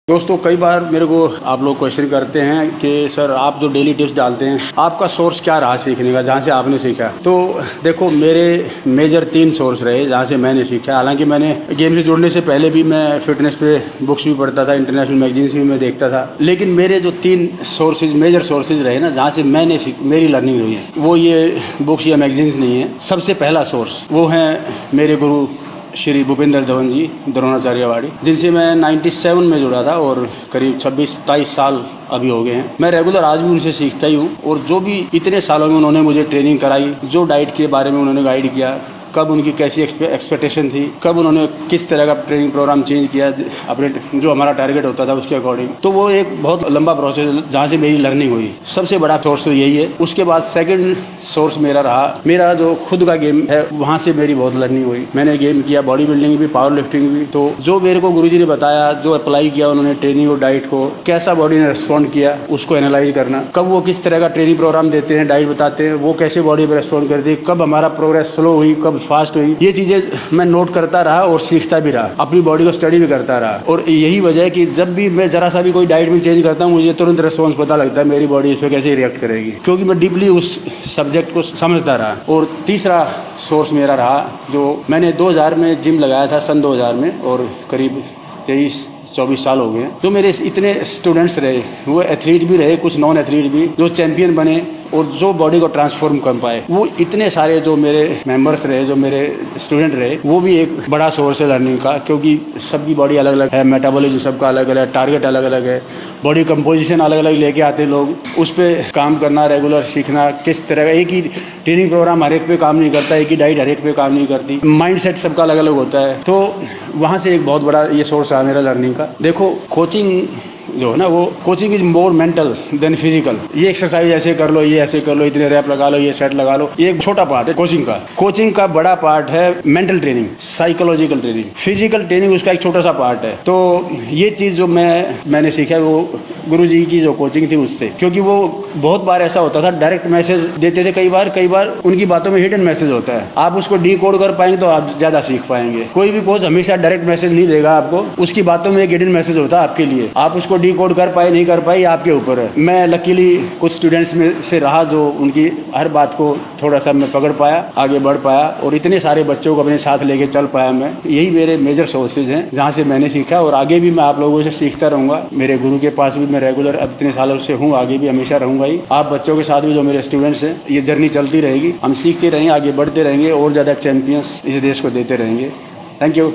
दोस्तों कई बार मेरे को आप लोग क्वेश्चन करते हैं कि सर आप जो डेली टिप्स डालते हैं आपका सोर्स क्या रहा सीखने का, जहाँ से आपने सीखा। तो देखो मेरे मेजर 3 सोर्स रहे जहाँ से मैंने सीखा। हालांकि मैंने गेम से जुड़ने से पहले भी मैं फिटनेस पे बुक्स भी पढ़ता था, इंटरनेशनल मैगजीन्स भी मैं देखता था, लेकिन मेरे जो 3 सोर्सेज मेजर सोर्सेज रहे ना जहाँ से मैंने मेरी लर्निंग हुई है वो ये बुक्स या मैगजीन्स नहीं है। सबसे पहला सोर्स वो है मेरे गुरु श्री भूपेंद्र धवन जी द्रोणाचार्यवाड़ी, जिनसे मैं 97 में जुड़ा था और करीब 26-27 साल अभी हो गए हैं। मैं रेगुलर आज भी उनसे सीखता ही हूँ। और जो भी इतने सालों में उन्होंने मुझे ट्रेनिंग कराई, जो डाइट के बारे में उन्होंने गाइड किया, कब उनकी कैसी एक्सपेक्टेशन थी, कब उन्होंने किस तरह का ट्रेनिंग प्रोग्राम चेंज किया अपने जो हमारा टारगेट होता था उसके अकॉर्डिंग, तो वो एक बहुत लंबा प्रोसेस जहाँ से मेरी लर्निंग हुई। सबसे बड़ा सोर्स तो यही है। उसके बाद सेकंड सोर्स मेरा रहा मेरा जो खुद का गेम है, वहाँ से मेरी बहुत लर्निंग हुई। मैंने गेम किया, बॉडी बिल्डिंग भी, पावर लिफ्टिंग भी। तो जो मेरे को गुरुजी ने बताया, जो अप्लाई किया उन्होंने ट्रेनिंग और डाइट को, कैसा बॉडी ने रिस्पॉन्ड किया उसको एनालाइज करना, कब वो किस तरह का ट्रेनिंग प्रोग्राम देते हैं, डाइट बताते हैं, वो कैसे बॉडी पर रिस्पॉन्ड करती है, कब हमारा प्रोग्रेस स्लो हुई, कब फास्ट हुई, ये चीजें मैं नोट करता रहा और सीखता भी रहा, अपनी बॉडी को स्टडी भी करता रहा। और यही वजह है कि जब भी मैं जरा सा भी कोई डाइट में चेंज करता हूँ मुझे तुरंत रिस्पॉन्स पता लगता है मेरी बॉडी इस पर कैसे रिएक्ट करेगी, क्योंकि मैं डीपली उस सब्जेक्ट को समझता रहा। और तीसरा सोर्स मेरा रहा, जो मैंने 2000 में जिम लगाया था, सन 2000 में, और करीब 23-24 साल हो गए। जो मेरे इतने स्टूडेंट्स रहे, वो एथलीट भी रहे, कुछ नॉन एथलीट भी, जो चैंपियन बने और जो बॉडी को ट्रांसफॉर्म कर पाए, वो इतने सारे जो मेरे मेंबर्स रहे, जो मेरे स्टूडेंट रहे, वो भी एक बड़ा सोर्स है लर्निंग का। क्योंकि सबकी बॉडी अलग अलग है, मेटाबॉलिज्म सबका अलग अलग है, टारगेट अलग अलग है, बॉडी कंपोजिशन अलग अलग लेके आते हैं लोग। उस पर काम करना, रेगुलर सीखना, किस तरह का, एक ही ट्रेनिंग प्रोग्राम हर एक पे काम नहीं करता, एक ही डाइट हर एक पे काम नहीं करती, माइंड सेट सबका अलग अलग होता है। तो वहाँ से एक बहुत बड़ा ये सोर्स है मेरा लर्निंग का। देखो कोचिंग जो है ना, वो coaching is more mental than physical. ये एक्सरसाइज ऐसे कर लो, ये ऐसे कर लो, इतने रैप लगा लो, ये सेट लगा लो, ये एक छोटा पार्ट है कोचिंग का। कोचिंग का बड़ा पार्ट है mental training, psychological training, physical training उसका एक छोटा सा पार्ट है। तो ये चीज़ जो मैंने सीखा वो गुरुजी की जो कोचिंग थी उससे, क्योंकि वो बहुत बार ऐसा होता था डायरेक्ट मैसेज देते थे, कई बार उनकी बातों में हिडन मैसेज होता है। आप उसको डिकोड कर पाएंगे तो आप ज़्यादा सीख पाएंगे। कोई भी कोच हमेशा डायरेक्ट मैसेज नहीं देगा आपको, उसकी बातों में एक हिडन मैसेज होता है आपके लिए। आप उसको डिकोड कर पाए नहीं कर पाए आपके ऊपर है। मैं लकीली कुछ स्टूडेंट्स में से रहा जो उनकी हर बात को थोड़ा सा मैं पकड़ पाया, आगे बढ़ पाया, और इतने सारे बच्चों को अपने साथ लेके चल पाया मैं। यही मेरे मेजर सोर्सेज हैं जहाँ से मैंने सीखा, और आगे भी मैं आप लोगों से सीखता रहूँगा। मेरे गुरु के पास भी मैं रेगुलर अब इतने सालों से हूँ, आगे भी हमेशा रहूँगा ही। आप बच्चों के साथ भी जो मेरे स्टूडेंट्स हैं, ये जर्नी चलती रहेगी, हम सीखते रहेंगे, आगे बढ़ते रहेंगे और ज़्यादा चैंपियंस इस देश को देते रहेंगे। Thank you.